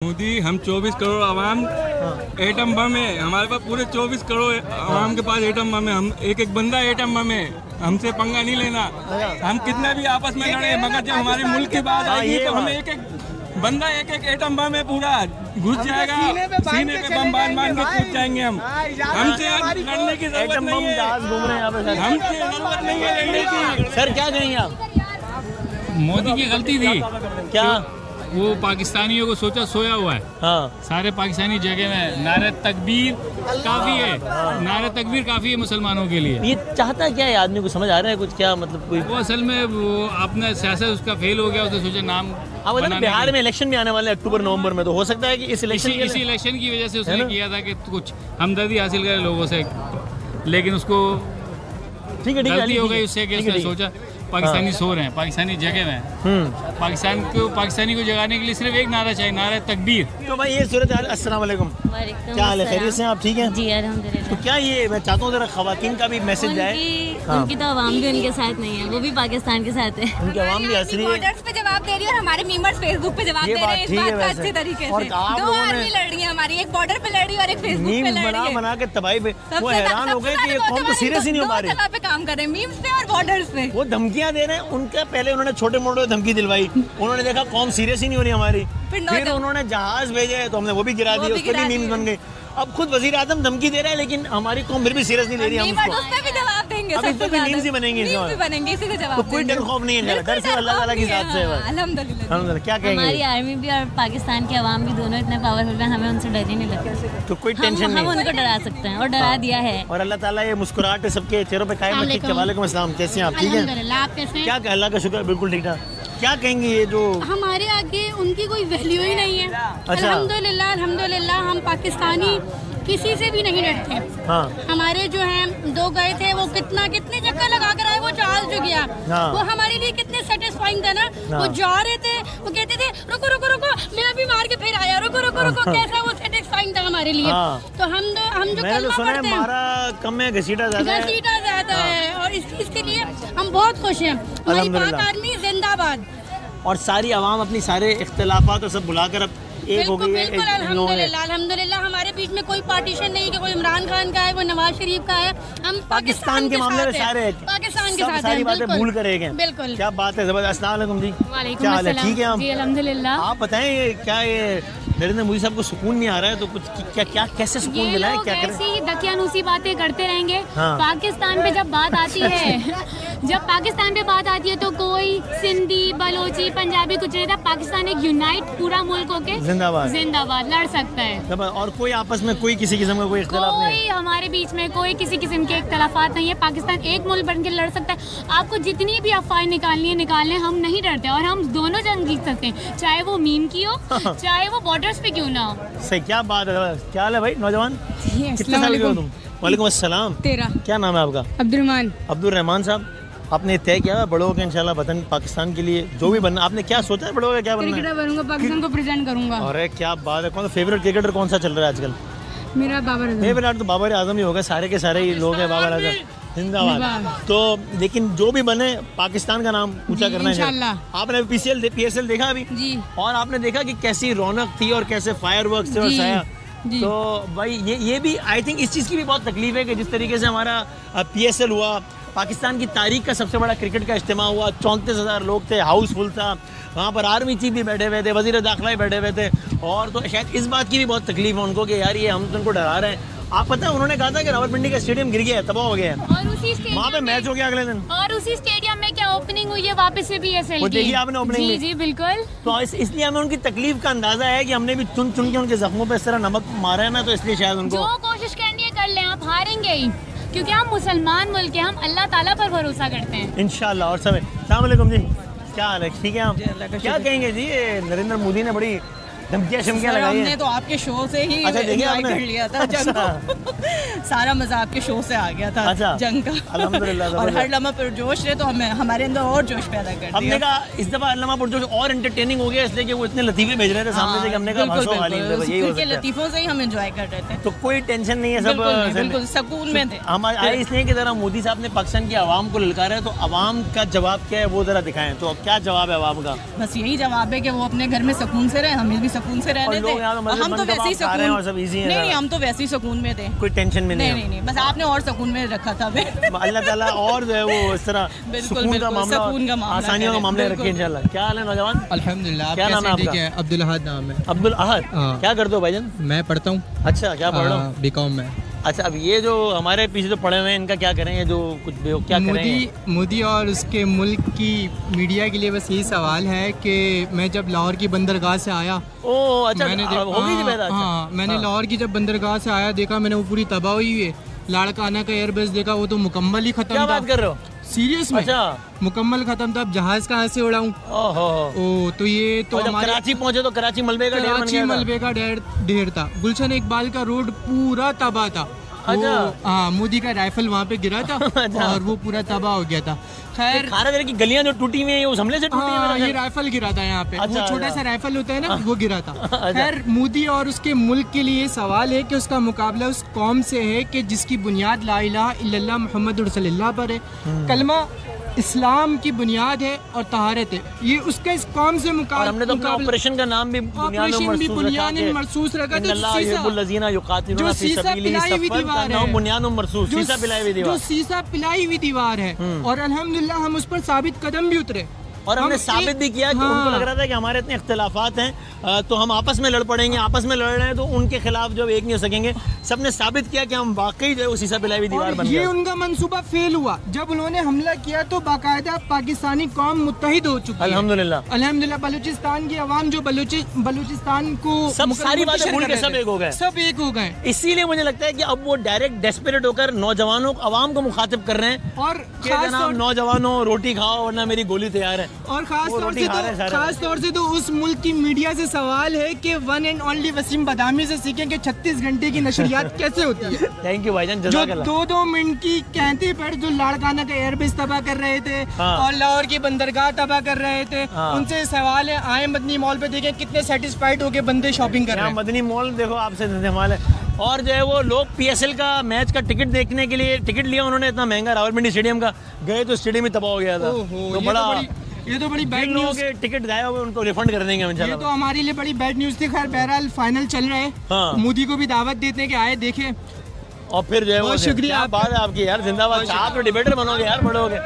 मोदी, हम 24 करोड़ आवाम atom bomb है हमारे पास, पूरे 24 करोड़ आवाम के पास एटम बम है। हम एक एक बंदा एटम बम है, हमसे पंगा नहीं लेना। हम कितना भी आपस में लड़े, मगर जब हमारे मुल्क की बात आएगी तो हमें एक एक बंदा एक एक एटम बम है, पूरा घुस जाएगा सीने पे बम बांध के कूद जाएंगे हम। हमसे लड़ने की जरूरत नहीं है, हमसे जरूरत नहीं है लड़ने की। सर क्या कहेंगे आप? मोदी की गलती थी क्या? वो पाकिस्तानियों को सोचा सोया हुआ है। हाँ। सारे पाकिस्तानी जगह में नारे तकबीर काफी है, नारे तकबीर काफी है मुसलमानों के लिए। ये चाहता क्या है आदमी को समझ आ रहा है कुछ? क्या मतलब कोई वो असल में वो अपना सियासत उसका फेल हो गया, उसने सोचा नाम। अब बिहार में इलेक्शन भी आने वाले अक्टूबर नवंबर में, तो हो सकता है कि इस इलेक्शन इसी इलेक्शन की वजह से उसने किया था कि कुछ हमदर्दी हासिल करे लोगों से, लेकिन उसको ठीक है गलती हो गई उससे कि उसने सोचा पाकिस्तानी सो रहे हैं, पाकिस्तानी जगह में। पाकिस्तानी को जगाने के लिए सिर्फ एक नारा चाहिए, नारा तकबीर। तो भाई ये सूरत हाल। अस्सलाम वालेकुम, क्या हाल है? खैरियत से आप ठीक हैं? जी अल्हम्दुलिल्लाह। तो क्या ये मैं चाहता हूँ जरा खवातीन का भी मैसेज जाए। उनकी तो आवाम भी उनके साथ नहीं है, वो भी पाकिस्तान के साथ है। उनकी आवाम भी हंस रही है, बॉर्डर्स पे जवाब दे रही है और हमारे मीमर्स फेसबुक पे जवाब दे रहे हैं इस बात का अच्छे तरीके से। दो आर्मी लड़ रही है हमारी, एक बॉर्डर पे लड़ रही है और एक फेसबुक पे लड़ रही है। बना के तबाही पे वो हैरान हो गए कि ये कौन तो सीरियस ही नहीं हो पा रही। पे काम कर रहे हैं मीम्स पे और बॉर्डर्स पे। वो धमकियां दे रहे हैं, उनका पहले उन्होंने छोटे मोटे धमकी दिलवाई, उन्होंने देखा कौम सीरियस ही नहीं हो रही हमारी, फिर उन्होंने जहाज भेजे तो हमने वो भी गिरा दिए, उसके भी मीम्स बन गए। अब खुद वजीर आजम धमकी दे रहा है, लेकिन हमारी कौम फिर भी सीरियस नहीं ले रही। हम उस पे भी जवाब देंगे, अब इस पे भी मीम्स ही बनेंगे, इसी से जवाब। तो कोई डर खौफ नहीं है, डर से अल्लाह ताला की जात से है। अल्हम्दुलिल्लाह। क्या कहेंगे? हमारी आर्मी भी और पाकिस्तान की आवाम भी दोनों इतने पावरफुल हैं, हमें उनसे डर ही नहीं लगता। तो कोई टेंशन नहीं, हम उनको डरा सकते हैं और डरा दिया है। और अल्लाह ताला ये मुस्कुराहट सबके चेहरों पे कायम रखे। वालेकुम अस्सलाम, कैसे हैं आप? ठीक है, आप कैसे हैं? क्या अल्लाह का शुक्र, बिल्कुल ठीक ठाक। क्या कहेंगे ये जो हमारे आगे उनकी कोई वैल्यू ही नहीं है। अच्छा। अल्हम्दुलिल्लाह अल्हम्दुलिल्लाह हम पाकिस्तानी किसी से भी नहीं डरते। हाँ। हमारे जो हैं दो गए थे, वो कितने चक्कर लगा कर आए, वो जहाज जो गया। हाँ। वो हमारे लिए कितने सेटिस्फाइंग था ना। हाँ। वो जा रहे थे, वो कहते थे रुको रुको रुको, मैं अभी मार के फिर आया, रुको रुको रुको। कैसा वो सेटिस्फाइंग था हमारे लिए। हाँ। तो हम जो मैंने तो सुना है मारा कम है, घसीटा ज्यादा है। घसीटा ज्यादा है, और इस चीज के लिए हम बहुत खुश हैं। हमारी पाक आर्मी जिंदाबाद। और सारी आवाम अपनी सारे इख्तिलाफात सब भुलाकर अब एक हो गई है। बिल्कुल अल्हम्दुलिल्लाह अल्हम्दुलिल्लाह। हमारे बीच में कोई पार्टीशन नहीं कि कोई इमरान खान का है, कोई नवाज शरीफ का है। हम पाकिस्तान के मामले में सारे पाकिस्तान के साथ सारी बातें भूल कर रहेंगे। बिल्कुल, क्या बात है, जबरदस्त। अस्सलाम वालेकुम जी, क्या हाल है? ठीक है हम? जी अल्हम्दुलिल्लाह। आप बताएं ये क्या ये नरेंद्र मोदी साहब को सुकून नहीं आ रहा है, तो कुछ क्या कैसे सुकून मिला है? क्या करें? ऐसी दकियानूसी बातें करते रहेंगे। हाँ। पाकिस्तान पे जब बात आती है जब पाकिस्तान पे बात आती है तो कोई सिंधी बलोची पंजाबी कुछ नहीं था। पाकिस्तान एक यूनाइट पूरा मुल्क होके जिंदाबाद लड़ सकता है। और कोई आपस में कोई किसी किस्म का कोई इख्तिलाफ नहीं, कोई हमारे बीच में कोई किसी किस्म के इख्तिलाफात नहीं है। पाकिस्तान एक मुल्क बन के लड़ सकता है। आपको जितनी भी अफवाहें निकालनी है निकालने, हम नहीं डरते और हम दोनों जंग जीत सकते हैं, चाहे वो मीम की हो चाहे वो बॉर्डर्स पे क्यों ना हो। सही, क्या बात है। क्या हाल है भाई नौजवान? कितने साल के हो तुम? वालेकुम अस्सलाम। 13। क्या नाम है आपका? अब्दुल रहमान साहब। आपने तय किया बड़े होकर इंशाल्लाह वतन पाकिस्तान के लिए जो भी बनना, आपने क्या सोचा है बड़े होकर क्या बनना है? क्रिकेटर बनूंगा, पाकिस्तान को प्रेजेंट करूंगा। अरे क्या बात है। कौन सा फेवरेट क्रिकेटर कौन सा चल रहा है आजकल? मेरा बाबर आजम। फेवरेट तो बाबर आजम ही होगा, सारे के सारे ही लोग हैं बाबर आजम जिंदाबाद। तो लेकिन जो भी बने पाकिस्तान का नाम ऊंचा करना है। आपने PSL देखा अभी जी, और आपने देखा कि कैसी रौनक थी और कैसे फायरवर्क्स थे और साया। तो भाई ये भी आई थिंक इस चीज़ की भी बहुत तकलीफ है कि जिस तरीके से हमारा PSL हुआ, पाकिस्तान की तारीख का सबसे बड़ा क्रिकेट का इज्तिमा हुआ, 34,000 लोग थे, हाउसफुल था, वहाँ पर आर्मी चीफ भी बैठे हुए थे, वजीर दाखिला भी बैठे हुए थे। और तो शायद इस बात की भी बहुत तकलीफ है उनको कि यार ये हम तुमको डरा रहे हैं। आप पता है उन्होंने कहा था कि रावलपिंडी का स्टेडियम गिर गया है, तबाह हो गया है, और उसी वहाँ पे मैच हो गया अगले दिन। और उसी स्टेडियम में क्या ओपनिंग हुई है वापस से PSL की। देखिए आपने ओपनिंग जी जी बिल्कुल। तो इसलिए हमें उनकी तकलीफ का अंदाजा है कि हमने भी चुन चुन के उनके जख्मों पे इस तरह नमक मारा है ना, तो इसलिए शायद उनको जो कोशिश करनी है कर लें, आप हारेंगे ही, क्योंकि हम मुसलमान मुल्क हैं, हम अल्लाह ताला पर भरोसा करते हैं इंशाल्लाह। और सब अस्सलाम वालेकुम जी, क्या हाल है? ठीक है हम? क्या कहेंगे जी, ये नरेंद्र मोदी ने बड़ी धमकियाँ शमकियाँ लगाई हैं। हमने तो आपके शो से ही अच्छा, देखिए आपने? कर लिया था जंग को। सारा मजा आपके शो से आ गया था। अच्छा, जंग का अल्हम्दुलिल्लाह। और हर लम्हा पर जोश रहे तो हमारे अंदर और जोश पैदा कर दिया। हमने कहा इस दफा अल्लामा पुरजोश और एंटरटेनिंग हो गया, इसलिए कि वो इतने लतीफे भेज रहे थे सामने से कि हमने कहा हंसो खाली, यही हो सकता है। लतीफों से ही हम एंजॉय कर रहे थे, तो कोई टेंशन नहीं है, सब बिल्कुल सुकून में थे हम आए। इसलिए कि जरा मोदी साहब ने पाकिस्तान की आवाम को ललकारा है, तो आवाम का जवाब क्या है वो जरा दिखाएं। तो क्या जवाब है आवाम का? बस यही जवाब है कि वो अपने घर में सुकून से रहे, हमें भी सुकून से रहने थे। हम तो वैसे ही सुकून नहीं, हम तो वैसे ही सुकून में थे, कोई टेंशन में नहीं, बस आपने और सुकून में रखा था। अल्लाह ताला और जो है वो इस तरह सुकून का मामला, आसानियों का मामला रखे इंशाल्लाह। क्या हाल है नौजवान? अल्हम्दुलिल्लाह। क्या नाम है आपका? अब्दुल अहद नाम है। अब्दुल अहद, क्या करते हो भाईजान? मैं पढ़ता हूँ। अच्छा, क्या पढ़ रहा हूँ? बीकॉम में। अच्छा, अब ये जो हमारे पीछे जो पड़े हुए हैं इनका क्या करें? ये जो कुछ क्या करें? मोदी और उसके मुल्क की मीडिया के लिए बस यही सवाल है कि मैं जब लाहौर की बंदरगाह से आया, अच्छा, मैंने लाहौर की जब बंदरगाह से आया देखा, मैंने वो पूरी तबाह हुई है। लाड़काना का एयरबेस देखा, वो तो मुकम्मल ही खत्म था। क्या बात कर रहे हो? सीरियस में? अच्छा, मुकम्मल खत्म था। अब जहाज कहाँ से उड़ाऊं? ओ तो ये तो जब कराची पहुंचे तो कराची मलबे का ढेर था। गुलशन इकबाल का रोड पूरा तबाह था। हाँ, मोदी का राइफल वहाँ पे गिरा था और वो पूरा तबाह हो गया था। खैर, खारा की गलियां जो टूटी हुई हैं उस हमले से टूटी हैं। ये राइफल गिरा था यहाँ पे। वो छोटा सा राइफल होता है ना, वो गिरा था। खैर, मोदी और उसके मुल्क के लिए सवाल है कि उसका मुकाबला उस कौम से है कि जिसकी बुनियाद ला इलाहा इल्लल्लाह मुहम्मद रसूलुल्लाह पर है। कलमा इस्लाम की बुनियाद है और तहारत है। ये उसका इस कौम से मुकाबला। हमने तो अपने ऑपरेशन का नाम भी बुनियाद मरसूस रखा। जो शीशा पिलाई हुई दीवार है और अल्हम्दुलिल्लाह हम उस पर साबित कदम भी उतरे और हमने साबित भी किया कि उनको लग रहा था कि हमारे इतने इख्तिलाफात हैं तो हम आपस में लड़ पड़ेंगे, आपस में लड़ रहे हैं तो उनके खिलाफ जब एक नहीं हो सकेंगे। सबने साबित किया कि हम वाकई जो है शीशा पिलाई हुई दीवार बन गए। ये उनका मंसूबा फेल हुआ। जब उन्होंने हमला किया तो बाकायदा पाकिस्तानी कौम मुत्तहिद हो चुकी है। अल्हम्दुलिल्लाह। बलूचिस्तान की आवाम जो बलूचिस्तान को सब सारी बातें भूल के सब एक हो गए। इसीलिए मुझे लगता है कि अब वो डायरेक्ट डेस्परेट होकर नौजवानों आवाम को मुखातिब कर रहे हैं और नौजवानों रोटी खाओ वरना मेरी गोली तैयार है। और खास तौर से तो उस मुल्क की मीडिया से सवाल है कि वन एंड ओनली वसीम बदामी से सीखें कि 36 घंटे की नशरियात कैसे होती है। थैंक यू भाईजान। जो 2-2 मिनट की कहते पर जो लाड़काना का एयरबेस तबाह कर रहे थे और लाहौर की बंदरगाह तबाह कर रहे थे, उनसे सवाल है आए मदनी मॉल पे देखें कितने सेटिस्फाइड होके बंदे शॉपिंग कर रहे हैं। मदनी मॉल देखो, आपसे धमाल है। और जो है वो लोग PSL का मैच का टिकट देखने के लिए टिकट लिया उन्होंने इतना महंगा, रावलपिंडी स्टेडियम का, गए तो स्टेडियम ही तबाह हो गया था। ये तो बड़ी बैड न्यूज़ है। टिकट गायब हुए उनको रिफंड कर देंगे इंशाल्लाह। ये तो हमारे लिए बड़ी बैड न्यूज़ थी। खैर बहरहाल फाइनल चल रहा है। मोदी को भी दावत देते हैं कि आए देखें। और फिर जो है वो शुक्रिया। बात है आपकी यार, जिंदाबाद। आप तो डिबेटर बनोगे यार, बढ़ोगे।